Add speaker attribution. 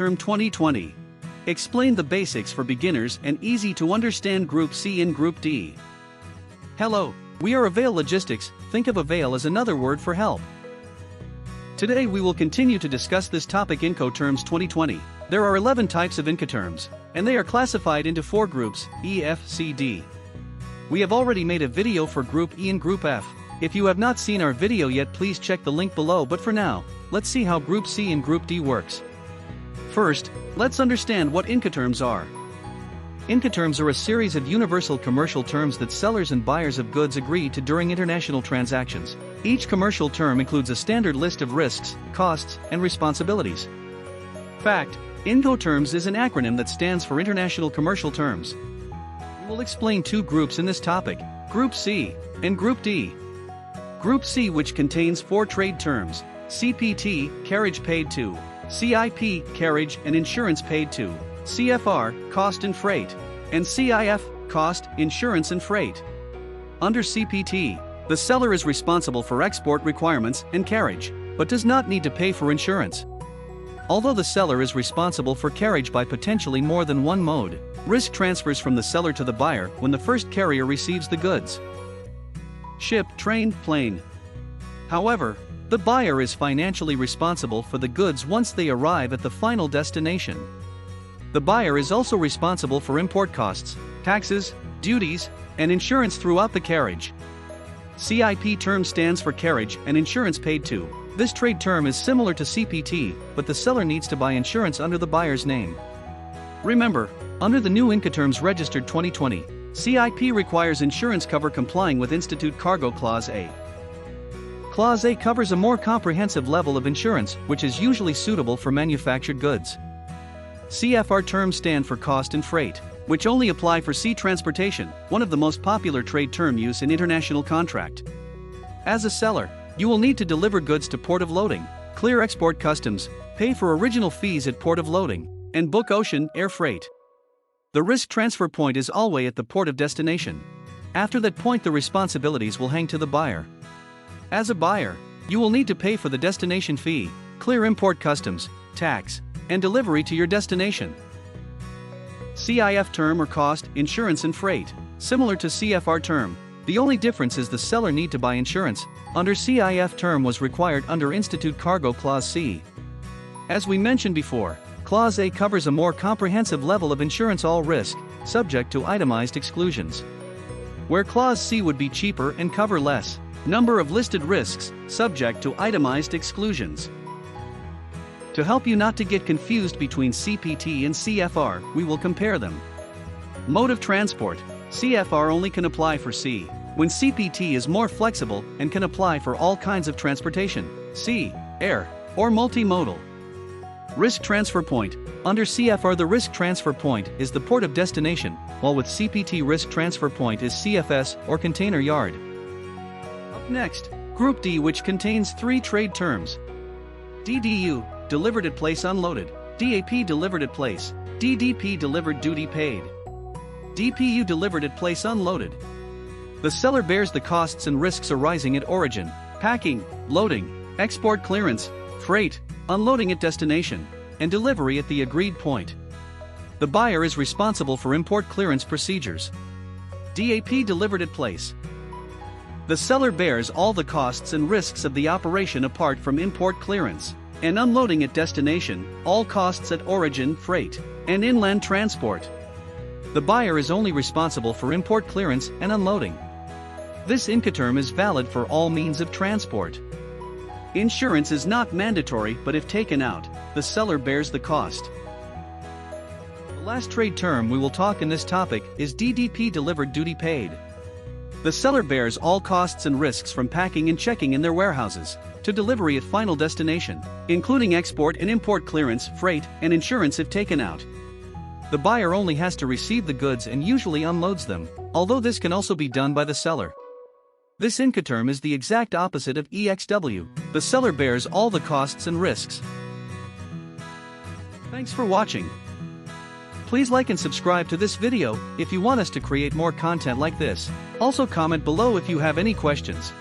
Speaker 1: Incoterm 2020. Explain the basics for beginners and easy to understand Group C and Group D. Hello, we are Avail Logistics. Think of Avail as another word for help. Today we will continue to discuss this topic Incoterms 2020. There are 11 types of Incoterms, and they are classified into 4 groups, E, F, C, D. We have already made a video for Group E and Group F. If you have not seen our video yet, please check the link below, but for now, let's see how Group C and Group D works. First, let's understand what Incoterms are. Incoterms are a series of universal commercial terms that sellers and buyers of goods agree to during international transactions. Each commercial term includes a standard list of risks, costs, and responsibilities. Fact: Incoterms is an acronym that stands for International Commercial Terms. We will explain 2 groups in this topic, Group C and Group D. Group C, which contains 4 trade terms: CPT, carriage paid to; CIP, carriage and insurance paid to; CFR, cost and freight; and CIF, cost, insurance and freight. Under CPT, the seller is responsible for export requirements and carriage, but does not need to pay for insurance. Although the seller is responsible for carriage by potentially more than one mode, risk transfers from the seller to the buyer when the first carrier receives the goods. Ship, train, plane. However, the buyer is financially responsible for the goods once they arrive at the final destination. The buyer is also responsible for import costs, taxes, duties, and insurance throughout the carriage. CIP term stands for carriage and insurance paid to. This trade term is similar to CPT, but the seller needs to buy insurance under the buyer's name. Remember, under the new Incoterms registered 2020, CIP requires insurance cover complying with Institute Cargo Clause A. Clause A covers a more comprehensive level of insurance, which is usually suitable for manufactured goods. CFR terms stand for cost and freight, which only apply for sea transportation, one of the most popular trade term use in international contract. As a seller, you will need to deliver goods to port of loading, clear export customs, pay for original fees at port of loading, and book ocean, air freight. The risk transfer point is always at the port of destination. After that point, the responsibilities will hang to the buyer. As a buyer, you will need to pay for the destination fee, clear import customs, tax, and delivery to your destination. CIF term or cost, insurance and freight, similar to CFR term. The only difference is the seller need to buy insurance. Under CIF term was required under Institute Cargo Clause C. As we mentioned before, Clause A covers a more comprehensive level of insurance, all risk, subject to itemized exclusions. Where Clause C would be cheaper and cover less number of listed risks, subject to itemized exclusions. To help you not to get confused between CPT and CFR, we will compare them. Mode of transport: CFR only can apply for sea, when CPT is more flexible and can apply for all kinds of transportation, sea, air, or multimodal. Risk transfer point: under CFR the risk transfer point is the port of destination, while with CPT risk transfer point is CFS or container yard. Up next, Group D, which contains 3 trade terms. DDU, delivered at place unloaded; DAP, delivered at place; DDP, delivered duty paid. DPU, delivered at place unloaded. The seller bears the costs and risks arising at origin, packing, loading, export clearance, freight, unloading at destination, and delivery at the agreed point. The buyer is responsible for import clearance procedures. DAP, delivered at place. The seller bears all the costs and risks of the operation apart from import clearance and unloading at destination, all costs at origin, freight, and inland transport. The buyer is only responsible for import clearance and unloading. This Incoterm is valid for all means of transport. Insurance is not mandatory, but if taken out, the seller bears the cost. The last trade term we will talk in this topic is DDP, delivered duty paid. The seller bears all costs and risks from packing and checking in their warehouses to delivery at final destination, including export and import clearance, freight, and insurance if taken out. The buyer only has to receive the goods and usually unloads them, although this can also be done by the seller. This Incoterm is the exact opposite of EXW. The seller bears all the costs and risks. Thanks for watching. Please like and subscribe to this video if you want us to create more content like this. Also comment below if you have any questions.